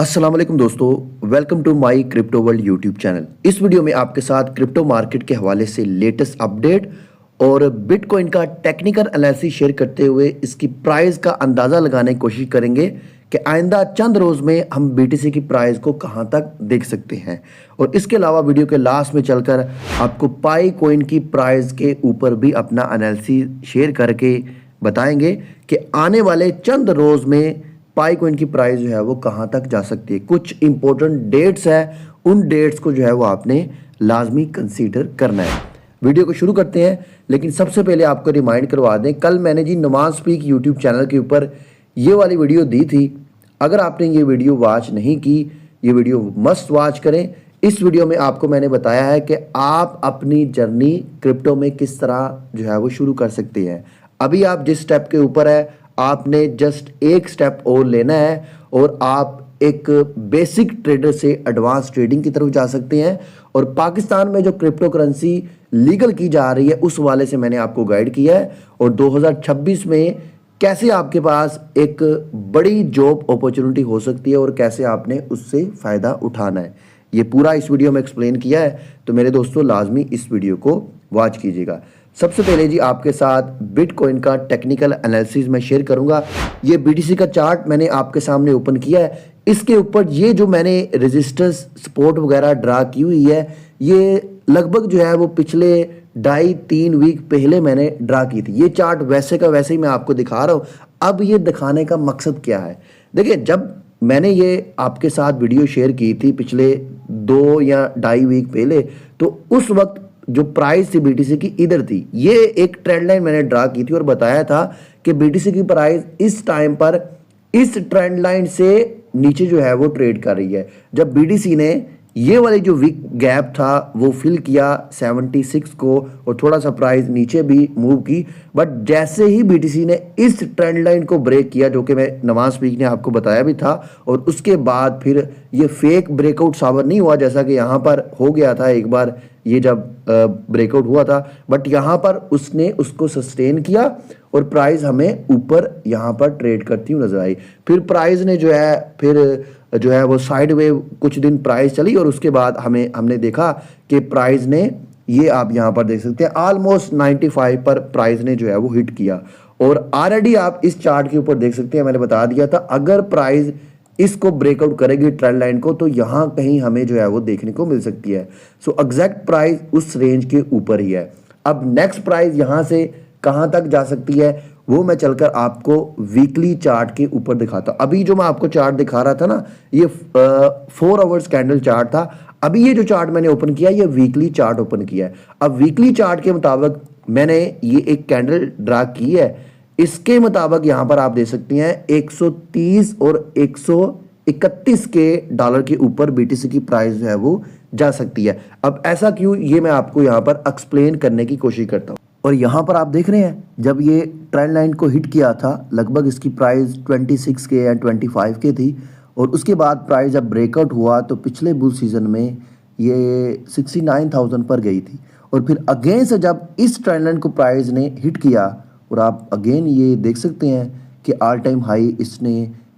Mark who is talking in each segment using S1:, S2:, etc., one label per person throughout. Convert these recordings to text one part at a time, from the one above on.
S1: अस्सलाम वालेकुम दोस्तों, welcome to my crypto world YouTube channel. इस वीडियो में आपके साथ क्रिप्टो मार्केट के हवाले से लेटेस्ट अपडेट और बिटकॉइन का टेक्निकल एनालिसिस शेयर करते हुए इसकी प्राइस का अंदाज़ा लगाने की कोशिश करेंगे कि आइंदा चंद रोज़ में हम बीटीसी की प्राइस को कहां तक देख सकते हैं। और इसके अलावा वीडियो के लास्ट में चलकर आपको पाई कॉइन की प्राइस के ऊपर भी अपना एनालिसिस शेयर करके बताएंगे कि आने वाले चंद रोज़ में पाई कॉइन की प्राइस जो है वो कहाँ तक जा सकती है। कुछ इंपॉर्टेंट डेट्स है, उन डेट्स को जो है वो आपने लाजमी कंसीडर करना है। वीडियो को शुरू करते हैं, लेकिन सबसे पहले आपको रिमाइंड करवा दें, कल मैंने जी नमाज स्पीक यूट्यूब चैनल के ऊपर ये वाली वीडियो दी थी। अगर आपने ये वीडियो वॉच नहीं की, ये वीडियो मस्ट वॉच करें। इस वीडियो में आपको मैंने बताया है कि आप अपनी जर्नी क्रिप्टो में किस तरह जो है वो शुरू कर सकते हैं। अभी आप जिस स्टेप के ऊपर है, आपने जस्ट एक स्टेप और लेना है और आप एक बेसिक ट्रेडर से एडवांस ट्रेडिंग की तरफ जा सकते हैं। और पाकिस्तान में जो क्रिप्टो करेंसी लीगल की जा रही है उस वाले से मैंने आपको गाइड किया है, और 2026 में कैसे आपके पास एक बड़ी जॉब अपॉर्चुनिटी हो सकती है और कैसे आपने उससे फ़ायदा उठाना है, ये पूरा इस वीडियो में एक्सप्लेन किया है। तो मेरे दोस्तों लाजमी इस वीडियो को वॉच कीजिएगा। सबसे पहले जी आपके साथ बिटकॉइन का टेक्निकल एनालिसिस मैं शेयर करूंगा। ये बीटीसी का चार्ट मैंने आपके सामने ओपन किया है। इसके ऊपर ये जो मैंने रेजिस्टेंस सपोर्ट वगैरह ड्रा की हुई है, ये लगभग जो है वो पिछले 2.5-3 वीक पहले मैंने ड्रा की थी। ये चार्ट वैसे का वैसे ही मैं आपको दिखा रहा हूँ। अब ये दिखाने का मकसद क्या है, देखिए, जब मैंने ये आपके साथ वीडियो शेयर की थी पिछले 2 या 2.5 वीक पहले, तो उस वक्त जो प्राइस थी बीटीसी की इधर थी। ये एक ट्रेंड लाइन मैंने ड्रा की थी और बताया था कि बीटीसी की प्राइस इस टाइम पर इस ट्रेंड लाइन से नीचे जो है वो ट्रेड कर रही है। जब बीटीसी ने ये वाली जो वीक गैप था वो फिल किया 76 को, और थोड़ा सा प्राइस नीचे भी मूव की, बट जैसे ही बीटीसी ने इस ट्रेंड लाइन को ब्रेक किया, जो कि मैं नवाज स्पीक ने आपको बताया भी था, और उसके बाद फिर ये फेक ब्रेकआउट साबित नहीं हुआ जैसा कि यहाँ पर हो गया था एक बार ये जब ब्रेकआउट हुआ था, बट यहाँ पर उसने उसको सस्टेन किया और प्राइस हमें ऊपर यहाँ पर ट्रेड करती हुई नजर आई। फिर प्राइस ने जो है वो साइड वेव कुछ दिन प्राइस चली, और उसके बाद हमने देखा कि प्राइस ने, ये आप यहाँ पर देख सकते हैं, ऑलमोस्ट 95 पर प्राइस ने जो है वो हिट किया। और ऑलरेडी आप इस चार्ट के ऊपर देख सकते हैं, मैंने बता दिया था अगर प्राइस इसको ब्रेकआउट करेगी ट्रेंड लाइन को, तो यहाँ कहीं हमें जो है वो देखने को मिल सकती है। सो एग्जैक्ट प्राइस उस रेंज के ऊपर ही है। अब नेक्स्ट प्राइस यहाँ से कहाँ तक जा सकती है वो मैं चलकर आपको वीकली चार्ट के ऊपर दिखाता हूँ। अभी जो मैं आपको चार्ट दिखा रहा था ना, ये 4 आवर्स कैंडल चार्ट था। अभी ये जो चार्ट मैंने ओपन किया, ये वीकली चार्ट ओपन किया है। अब वीकली चार्ट के मुताबिक मैंने ये एक कैंडल ड्रा की है। इसके मुताबिक यहाँ पर आप देख सकते हैं 130 और 131 के डॉलर के ऊपर बीटीसी की प्राइस जो है वो जा सकती है। अब ऐसा क्यों, ये मैं आपको यहाँ पर एक्सप्लेन करने की कोशिश करता हूँ। और यहाँ पर आप देख रहे हैं, जब ये ट्रेंड लाइन को हिट किया था, लगभग इसकी प्राइस 26 के या 25 के थी, और उसके बाद प्राइस जब ब्रेकआउट हुआ तो पिछले बुल सीजन में ये 69,000 पर गई थी। और फिर अगेन से जब इस ट्रेंड लाइन को प्राइस ने हिट किया, और आप अगेन ये देख सकते हैं कि ऑल टाइम हाई इसने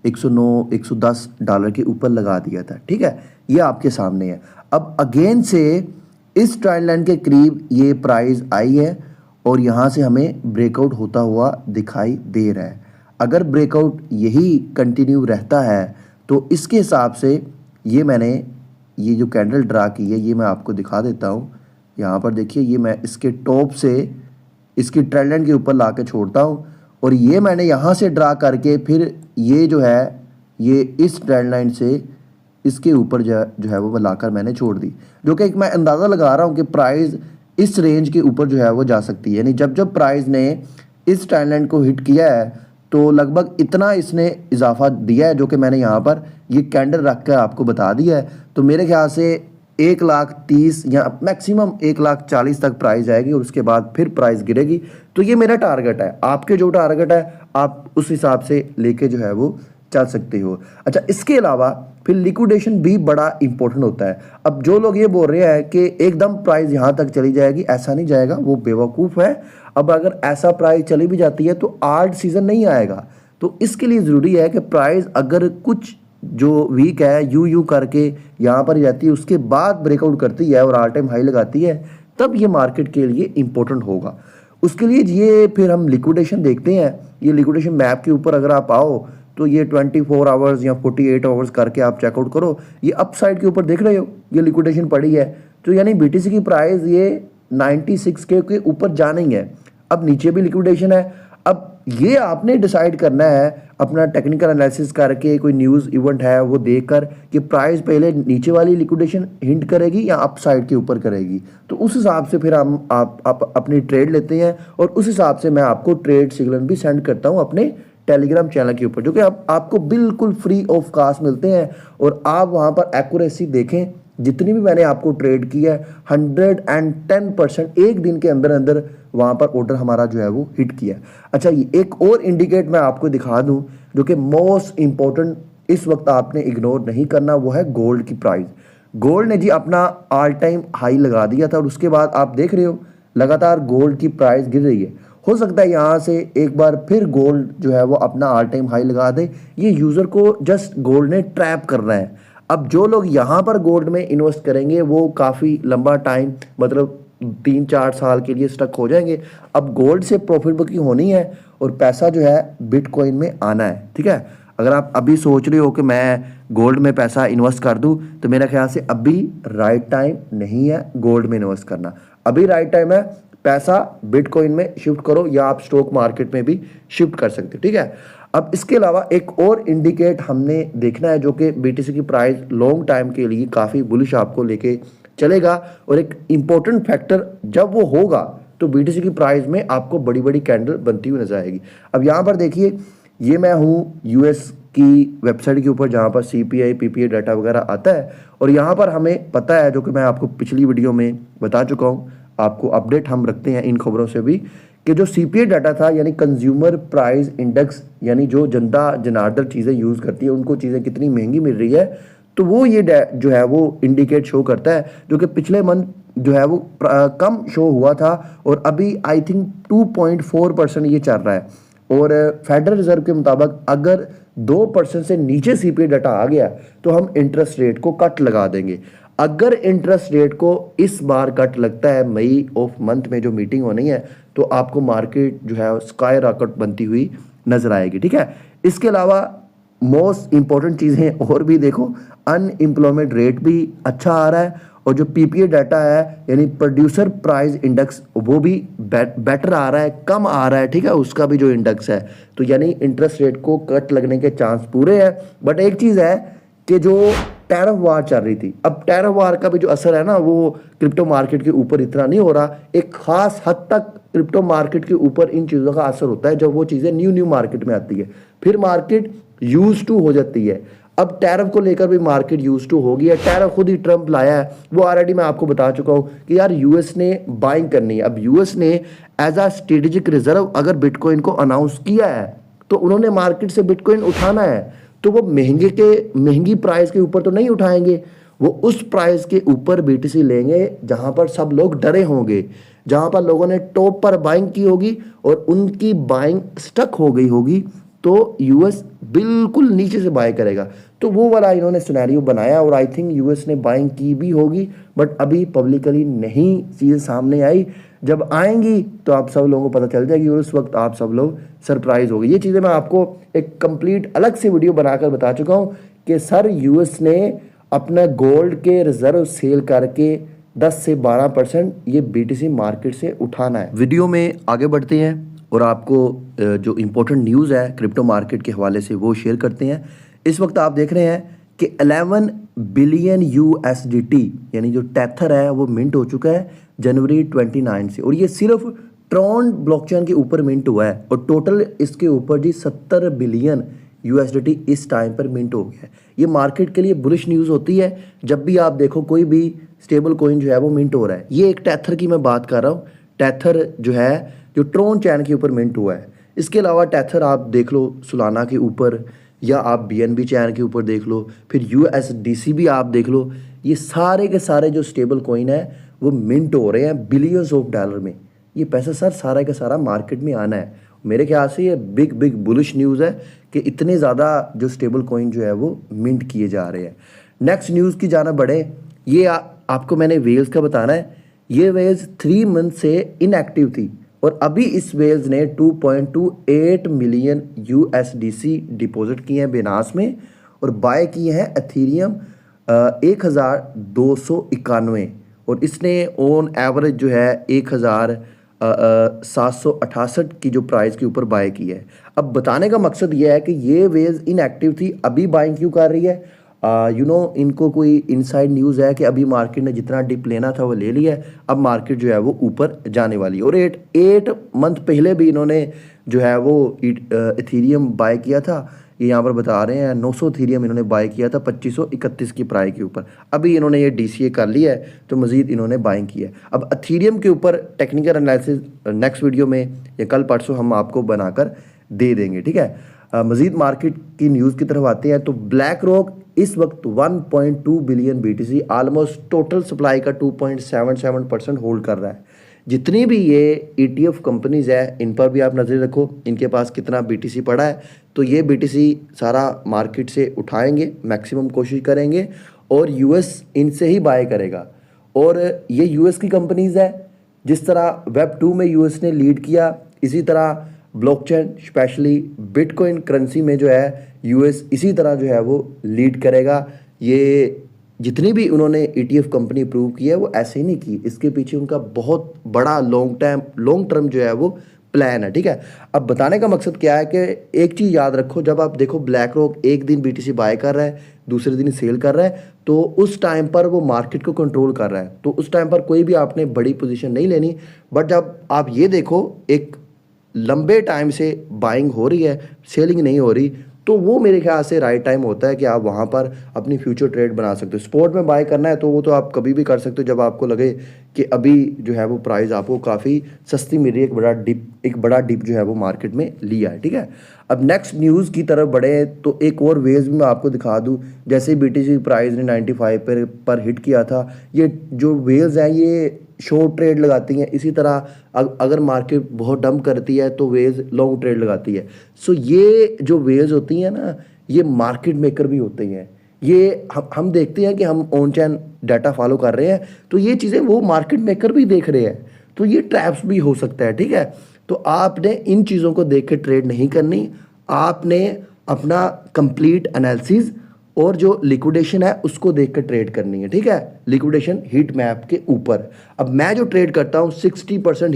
S1: 109-110 डॉलर के ऊपर लगा दिया था। ठीक है, ये आपके सामने है। अब अगेन से इस ट्रेंड लाइन के करीब ये प्राइस आई है और यहाँ से हमें ब्रेकआउट होता हुआ दिखाई दे रहा है। अगर ब्रेकआउट यही कंटिन्यू रहता है तो इसके हिसाब से मैंने ये जो कैंडल ड्रा की है, ये मैं आपको दिखा देता हूँ। यहाँ पर देखिए, ये मैं इसके टॉप से इसकी ट्रेंड लाइन के ऊपर ला के छोड़ता हूँ, और ये मैंने यहाँ से ड्रा करके फिर ये जो है ये इस ट्रेंड लाइन से इसके ऊपर जो है वो लाकर मैंने छोड़ दी, जो कि एक मैं अंदाज़ा लगा रहा हूँ कि प्राइस इस रेंज के ऊपर जो है वो जा सकती है। यानी जब जब प्राइस ने इस ट्रेंड लाइन को हिट किया है तो लगभग इतना इसने इजाफा दिया है, जो कि मैंने यहाँ पर ये कैंडल रख कर आपको बता दिया है। तो मेरे ख्याल से 1,30,000 या मैक्सिमम 1,40,000 तक प्राइस जाएगी, और उसके बाद फिर प्राइस गिरेगी। तो ये मेरा टारगेट है। आपके जो टारगेट है आप उस हिसाब से लेके जो है वो चल सकते हो। अच्छा, इसके अलावा फिर लिक्विडेशन भी बड़ा इंपॉर्टेंट होता है। अब जो लोग ये बोल रहे हैं कि एकदम प्राइस यहाँ तक चली जाएगी, ऐसा नहीं जाएगा, वो बेवकूफ़ है। अब अगर ऐसा प्राइस चली भी जाती है तो आर्ट सीजन नहीं आएगा। तो इसके लिए ज़रूरी है कि प्राइस अगर कुछ जो वीक है यू करके यहाँ पर जाती है, उसके बाद ब्रेकआउट करती है और ऑल टाइम हाई लगाती है, तब ये मार्केट के लिए इंपॉर्टेंट होगा। उसके लिए ये फिर हम लिक्विडेशन देखते हैं। ये लिक्विडेशन मैप के ऊपर अगर आप आओ तो ये 24 आवर्स या 48 आवर्स करके आप चेकआउट करो। ये अपसाइड के ऊपर देख रहे हो, ये लिक्विडेशन पड़ी है, तो यानी बीटीसी की प्राइस ये 96 के ऊपर जाना ही है। अब नीचे भी लिक्विडेशन है। अब ये आपने डिसाइड करना है अपना टेक्निकल एनालिसिस करके, कोई न्यूज़ इवेंट है वो देखकर कि प्राइस पहले नीचे वाली लिक्विडेशन हिंट करेगी या अपसाइड के ऊपर करेगी। तो उस हिसाब से फिर हम आप अपनी ट्रेड लेते हैं और उस हिसाब से मैं आपको ट्रेड सिग्नल भी सेंड करता हूँ अपने टेलीग्राम चैनल के ऊपर, जो कि आपको बिल्कुल फ्री ऑफ कॉस्ट मिलते हैं। और आप वहाँ पर एक्यूरेसी देखें, जितनी भी मैंने आपको ट्रेड की है 110% एक दिन के अंदर अंदर वहाँ पर ऑर्डर हमारा जो है वो हिट किया। अच्छा, ये एक और इंडिकेट मैं आपको दिखा दूं जो कि मोस्ट इंपॉर्टेंट इस वक्त आपने इग्नोर नहीं करना, वो है गोल्ड की प्राइस। गोल्ड ने जी अपना ऑल टाइम हाई लगा दिया था और उसके बाद आप देख रहे हो लगातार गोल्ड की प्राइस गिर रही है। हो सकता है यहाँ से एक बार फिर गोल्ड जो है वो अपना ऑल टाइम हाई लगा दे। ये यूज़र को जस्ट गोल्ड ने ट्रैप करना है। अब जो लोग यहाँ पर गोल्ड में इन्वेस्ट करेंगे वो काफ़ी लंबा टाइम, मतलब 3-4 साल के लिए स्टक हो जाएंगे। अब गोल्ड से प्रॉफिट बुकिंग होनी है और पैसा जो है बिटकॉइन में आना है, ठीक है। अगर आप अभी सोच रहे हो कि मैं गोल्ड में पैसा इन्वेस्ट कर दूं, तो मेरा ख्याल से अभी राइट टाइम नहीं है गोल्ड में इन्वेस्ट करना। अभी राइट टाइम है पैसा बिटकॉइन में शिफ्ट करो, या आप स्टॉक मार्केट में भी शिफ्ट कर सकते हो, ठीक है। अब इसके अलावा एक और इंडिकेट हमने देखना है जो कि बीटीसी की प्राइस लॉन्ग टाइम के लिए काफ़ी बुलिश आपको लेके चलेगा। और एक इंपॉर्टेंट फैक्टर जब वो होगा तो बीटीसी की प्राइस में आपको बड़ी बड़ी कैंडल बनती हुई नजर आएगी। अब यहाँ पर देखिए, ये मैं हूँ यूएस की वेबसाइट के ऊपर जहाँ पर सीपीआई पीपीआई डाटा वगैरह आता है, और यहाँ पर हमें पता है, जो कि मैं आपको पिछली वीडियो में बता चुका हूँ, आपको अपडेट हम रखते हैं इन खबरों से भी, कि जो सीपीआई डाटा था यानी कंज्यूमर प्राइस इंडेक्स, यानी जो जनता जनार्दन चीज़ें यूज़ करती है उनको चीज़ें कितनी महंगी मिल रही है, तो वो ये जो है वो इंडिकेट शो करता है, जो कि पिछले मंथ जो है वो कम शो हुआ था और अभी आई थिंक 2.4% ये चल रहा है। और फेडरल रिजर्व के मुताबिक अगर 2% से नीचे सीपीआई डाटा आ गया तो हम इंटरेस्ट रेट को कट लगा देंगे। अगर इंटरेस्ट रेट को इस बार कट लगता है मई ऑफ मंथ में जो मीटिंग होनी है, तो आपको मार्केट जो है स्काई रॉकेट बनती हुई नजर आएगी, ठीक है। इसके अलावा मोस्ट इंपॉर्टेंट चीज़ें और भी देखो, अनएम्प्लॉयमेंट रेट भी अच्छा आ रहा है और जो पीपीआई डाटा है यानी प्रोड्यूसर प्राइस इंडेक्स वो भी बेटर आ रहा है, कम आ रहा है, ठीक है, उसका भी जो इंडेक्स है। तो यानी इंटरेस्ट रेट को कट लगने के चांस पूरे हैं। बट एक चीज़ है कि जो टैरिफ वार चल रही थी, अब टैरिफ वार का भी जो असर है ना वो क्रिप्टो मार्केट के ऊपर इतना नहीं हो रहा। एक खास हद तक क्रिप्टो मार्केट के ऊपर इन चीज़ों का असर होता है जब वो चीज़ें न्यू मार्केट में आती है, फिर मार्केट यूज टू हो जाती है। अब टैरिफ को लेकर भी मार्केट यूज टू हो गई है। टैरिफ खुद ही ट्रंप लाया है, वो ऑलरेडी मैं आपको बता चुका हूँ कि यार यूएस ने बाइंग करनी है। अब यूएस ने एज अ स्ट्रेटेजिक रिजर्व अगर बिटकॉइन को अनाउंस किया है तो उन्होंने मार्केट से बिटकॉइन उठाना है, तो वो महंगी प्राइस के ऊपर तो नहीं उठाएंगे, वो उस प्राइस के ऊपर बीटीसी लेंगे जहां पर सब लोग डरे होंगे, जहां पर लोगों ने टॉप पर बाइंग की होगी और उनकी बाइंग स्टक हो गई होगी, तो यूएस बिल्कुल नीचे से बाय करेगा। तो वो वाला इन्होंने सिनेरियो बनाया और आई थिंक यूएस ने बाइंग की भी होगी, बट अभी पब्लिकली नहीं चीज़ सामने आई। जब आएंगी तो आप सब लोगों को पता चल जाएगी और उस वक्त आप सब लोग सरप्राइज हो गए। ये चीज़ें मैं आपको एक कंप्लीट अलग से वीडियो बनाकर बता चुका हूँ कि सर यूएस ने अपना गोल्ड के रिजर्व सेल करके 10 से 12% ये बीटीसी मार्केट से उठाना है। वीडियो में आगे बढ़ते हैं और आपको जो इम्पोर्टेंट न्यूज़ है क्रिप्टो मार्केट के हवाले से वो शेयर करते हैं। इस वक्त आप देख रहे हैं कि 11 बिलियन यूएसडीटी यानी जो टेथर है वो मिंट हो चुका है जनवरी 29 से, और ये सिर्फ ट्रॉन ब्लॉकचेन के ऊपर मिंट हुआ है और टोटल इसके ऊपर जी 70 बिलियन यूएसडीटी इस टाइम पर मिंट हो गया है। ये मार्केट के लिए बुलिश न्यूज़ होती है जब भी आप देखो कोई भी स्टेबल कॉइन जो है वो मिंट हो रहा है। ये एक टेथर की मैं बात कर रहा हूँ, टेथर जो है जो ट्रॉन चैन के ऊपर मिंट हुआ है। इसके अलावा टेथर आप देख लो सोलाना के ऊपर, या आप बीएनबी चैन के ऊपर देख लो, फिर यूएसडीसी भी आप देख लो। ये सारे के सारे जो स्टेबल कॉइन है वो मिंट हो रहे हैं बिलियंस ऑफ डॉलर में। ये पैसा सर सारा का सारा मार्केट में आना है मेरे ख्याल से ये बिग बिग बुलिश न्यूज़ है कि इतने ज़्यादा जो स्टेबल कॉइन जो है वो मिंट किए जा रहे हैं। नेक्स्ट न्यूज़ की जाना बढ़े, ये आपको मैंने वेल्स का बताना है। ये वेल्स 3 मंथ से इनएक्टिव थी और अभी इस वेल्स ने 2.28 मिलियन USDC डिपॉजिट किए हैं बिनास में और बाय किए हैं एथीरियम 1291 और इसने ऑन एवरेज जो है 1768 की जो प्राइस के ऊपर बाय की है। अब बताने का मकसद ये है कि ये वेज इनएक्टिव थी, अभी बाइंग क्यों कर रही है। इनको कोई इनसाइड न्यूज़ है कि अभी मार्केट ने जितना डिप लेना था वो ले लिया है, अब मार्केट जो है वो ऊपर जाने वाली है। और 8 मंथ पहले भी इन्होंने जो है वो इथीरियम बाय किया था। ये यहाँ पर बता रहे हैं 900 इथीरियम इन्होंने बाय किया था 2531 की प्राइस के ऊपर। अभी इन्होंने ये DCA कर लिया है तो मज़ीद इन्होंने बाइंग किया है। अब इथीरियम के ऊपर टेक्निकल एनालिसिस नेक्स्ट वीडियो में या कल परसों हम आपको बनाकर दे देंगे, ठीक है। मज़ीद मार्केट की न्यूज़ की तरफ आते हैं तो ब्लैक रॉक इस वक्त 1.2 billion BTC almost total supply का 2.77% होल्ड कर रहा है। जितनी भी ये ETF कंपनीज है इन पर भी आप नज़र रखो, इनके पास कितना BTC पड़ा है, तो ये BTC सारा मार्केट से उठाएंगे, मैक्सिमम कोशिश करेंगे और US इनसे ही बाय करेगा। और ये US की कंपनीज है, जिस तरह Web 2 में US ने लीड किया, इसी तरह ब्लॉकचेन स्पेशली बिटकॉइन करेंसी में जो है US इसी तरह जो है वो लीड करेगा। ये जितनी भी उन्होंने ETF कंपनी अप्रूव की है वो ऐसे ही नहीं की, इसके पीछे उनका बहुत बड़ा लॉन्ग टर्म जो है वो प्लान है, ठीक है। अब बताने का मकसद क्या है कि एक चीज़ याद रखो, जब आप देखो ब्लैक रॉक एक दिन BTC बाय कर रहा है, दूसरे दिन सेल कर रहा है, तो उस टाइम पर वो मार्केट को कंट्रोल कर रहा है, तो उस टाइम पर कोई भी आपने बड़ी पोजीशन नहीं लेनी। बट जब आप ये देखो एक लंबे टाइम से बाइंग हो रही है, सेलिंग नहीं हो रही, तो वो मेरे ख्याल से राइट टाइम होता है कि आप वहाँ पर अपनी फ्यूचर ट्रेड बना सकते हो। स्पॉट में बाय करना है तो वो तो आप कभी भी कर सकते हो जब आपको लगे कि अभी जो है वो प्राइस आपको काफ़ी सस्ती मिल रही है, एक बड़ा डिप जो है वो मार्केट में लिया है, ठीक है। अब नेक्स्ट न्यूज़ की तरफ बढ़े तो एक और वेज भी मैं आपको दिखा दूँ। जैसे BTC प्राइस ने 95 पर हिट किया था, ये जो वेल्स हैं ये शॉर्ट ट्रेड लगाती हैं, इसी तरह अगर मार्केट बहुत डंप करती है तो वेज लॉन्ग ट्रेड लगाती है। सो ये जो वेज होती हैं ना, ये मार्केट मेकर भी होते हैं। ये हम देखते हैं कि हम ऑन चैन डाटा फॉलो कर रहे हैं, तो ये चीज़ें वो मार्केट मेकर भी देख रहे हैं, तो ये ट्रैप्स भी हो सकता है, ठीक है। तो आपने इन चीज़ों को देख के ट्रेड नहीं करनी, आपने अपना कंप्लीट एनालिसिस और जो लिक्विडेशन है उसको देख कर ट्रेड करनी है, ठीक है। लिक्विडेशन हीट मैप के ऊपर। अब मैं जो ट्रेड करता हूँ 60%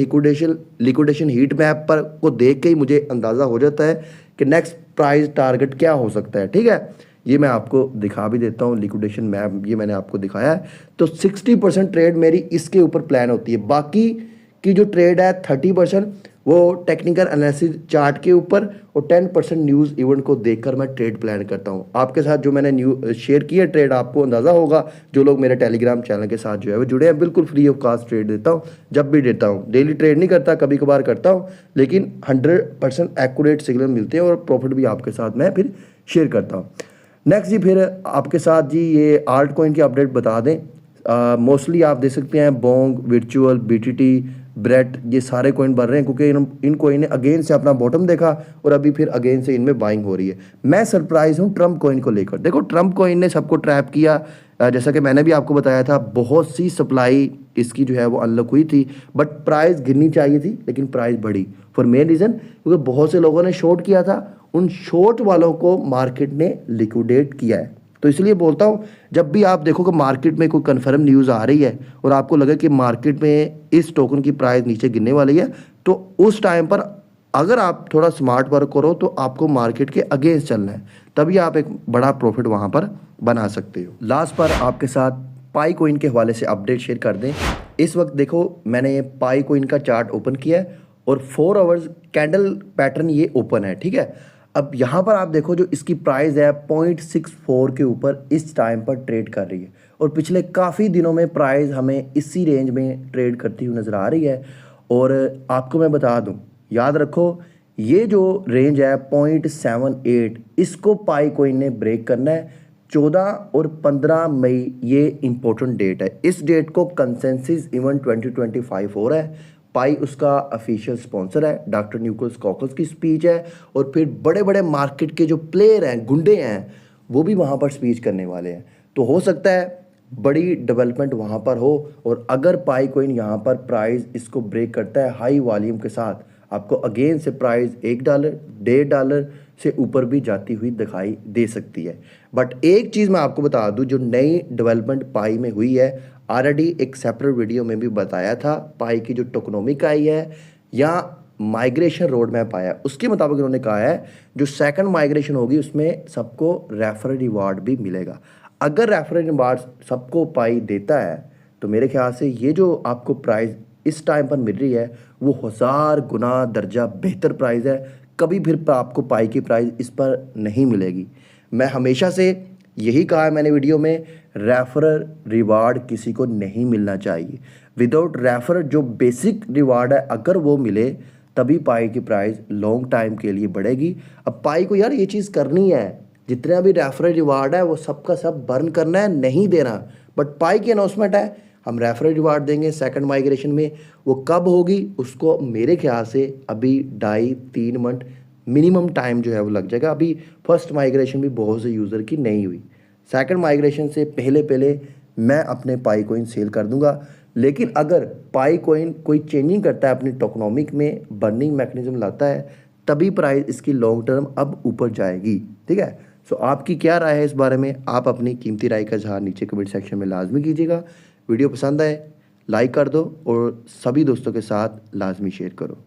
S1: लिक्विडेशन हीट मैप पर को देख के ही मुझे अंदाज़ा हो जाता है कि नेक्स्ट प्राइस टारगेट क्या हो सकता है, ठीक है। ये मैं आपको दिखा भी देता हूँ, लिक्विडेशन मैप ये मैंने आपको दिखाया है। तो 60% ट्रेड मेरी इसके ऊपर प्लान होती है, बाकी की जो ट्रेड है 30% वो टेक्निकल एनालिसिस चार्ट के ऊपर और 10% न्यूज़ इवेंट को देखकर मैं ट्रेड प्लान करता हूँ। आपके साथ जो मैंने शेयर किया ट्रेड, आपको अंदाज़ा होगा, जो लोग मेरे टेलीग्राम चैनल के साथ जो है वो जुड़े हैं, बिल्कुल फ्री ऑफ कॉस्ट ट्रेड देता हूँ, जब भी देता हूँ। डेली ट्रेड नहीं करता, कभी कभार करता हूँ, लेकिन 100% एक्यूरेट सिग्नल मिलते हैं और प्रॉफिट भी आपके साथ मैं फिर शेयर करता हूँ। नेक्स्ट जी, फिर आपके साथ जी ये आल्ट कॉइन की अपडेट बता दें। मोस्टली आप देख सकते हैं बोंग, वर्चुअल, BTT, ब्रेट, ये सारे कॉइन बढ़ रहे हैं क्योंकि इन कॉइन ने अगेन से अपना बॉटम देखा और अभी फिर अगेन से इनमें बाइंग हो रही है। मैं सरप्राइज हूँ ट्रम्प कॉइन को लेकर। देखो ट्रम्प कॉइन ने सबको ट्रैप किया, जैसा कि मैंने भी आपको बताया था, बहुत सी सप्लाई इसकी जो है वो अनलॉक हुई थी, बट प्राइस गिरनी चाहिए थी लेकिन प्राइस बढ़ी फॉर मेन रीज़न क्योंकि बहुत से लोगों ने शॉर्ट किया था, उन शॉर्ट वालों को मार्केट ने लिक्विडेट किया है। तो इसलिए बोलता हूँ जब भी आप देखो कि मार्केट में कोई कंफर्म न्यूज़ आ रही है और आपको लगे कि मार्केट में इस टोकन की प्राइस नीचे गिरने वाली है, तो उस टाइम पर अगर आप थोड़ा स्मार्ट वर्क करो तो आपको मार्केट के अगेंस्ट चलना है, तभी आप एक बड़ा प्रॉफिट वहाँ पर बना सकते हो। लास्ट पर आपके साथ पाई कोइन के हवाले से अपडेट शेयर कर दें। इस वक्त देखो मैंने ये पाई कोइन का चार्ट ओपन किया है और 4 आवर्स कैंडल पैटर्न ये ओपन है, ठीक है। अब यहाँ पर आप देखो जो इसकी प्राइस है 0.64 के ऊपर इस टाइम पर ट्रेड कर रही है और पिछले काफ़ी दिनों में प्राइस हमें इसी रेंज में ट्रेड करती हुई नज़र आ रही है। और आपको मैं बता दूँ, याद रखो ये जो रेंज है 0.78, इसको पाई कोइन ने ब्रेक करना है। 14 और 15 मई ये इम्पोर्टेंट डेट है, इस डेट को कंसेंसस इवेंट 2025 हो रहा है। पाई उसका ऑफिशियल स्पॉन्सर है, डॉक्टर न्यूकोलस कॉकस की स्पीच है, और फिर बड़े बड़े मार्केट के जो प्लेयर हैं, गुंडे हैं, वो भी वहाँ पर स्पीच करने वाले हैं। तो हो सकता है बड़ी डेवलपमेंट वहाँ पर हो, और अगर पाई कोइन यहाँ पर प्राइस इसको ब्रेक करता है हाई वॉल्यूम के साथ, आपको अगेन से प्राइस $1 $1.5 से ऊपर भी जाती हुई दिखाई दे सकती है। बट एक चीज़ मैं आपको बता दूं, जो नई डेवलपमेंट पाई में हुई है, ऑलरेडी एक सेपरेट वीडियो में भी बताया था, पाई की जो टोकनोमिक आई है या माइग्रेशन रोड मैप आया, उसके मुताबिक उन्होंने कहा है जो सेकंड माइग्रेशन होगी उसमें सबको रेफरल रिवार्ड भी मिलेगा। अगर रेफरल रिवार्ड सबको पाई देता है तो मेरे ख्याल से ये जो आपको प्राइस इस टाइम पर मिल रही है वो 1000 गुना दर्जा बेहतर प्राइस है। कभी फिर आपको पाई की प्राइस इस पर नहीं मिलेगी। मैं हमेशा से यही कहा है मैंने वीडियो में, रेफरल रिवार्ड किसी को नहीं मिलना चाहिए। विदाउट रेफरल जो बेसिक रिवार्ड है अगर वो मिले तभी पाई की प्राइस लॉन्ग टाइम के लिए बढ़ेगी। अब पाई को यार ये चीज़ करनी है, जितना भी रेफरल रिवार्ड है वो सबका सब बर्न करना है, नहीं देना। बट पाई की अनाउंसमेंट है हम रेफरल रिवार्ड देंगे सेकंड माइग्रेशन में। वो कब होगी उसको मेरे ख्याल से अभी 2.5-3 मंथ मिनिमम टाइम जो है वो लग जाएगा। अभी फर्स्ट माइग्रेशन भी बहुत से यूज़र की नहीं हुई, सेकंड माइग्रेशन से पहले पहले मैं अपने पाई कोइन सेल कर दूंगा। लेकिन अगर पाई कोइन कोई चेंजिंग करता है अपनी टोकनोमिक में, बर्निंग मैकेनिज्म लाता है, तभी प्राइस इसकी लॉन्ग टर्म अब ऊपर जाएगी। ठीक है, सो आपकी क्या राय है इस बारे में? आप अपनी कीमती राय का इज़हार नीचे कमेंट सेक्शन में लाजमी कीजिएगा। वीडियो पसंद आए लाइक कर दो और सभी दोस्तों के साथ लाजमी शेयर करो।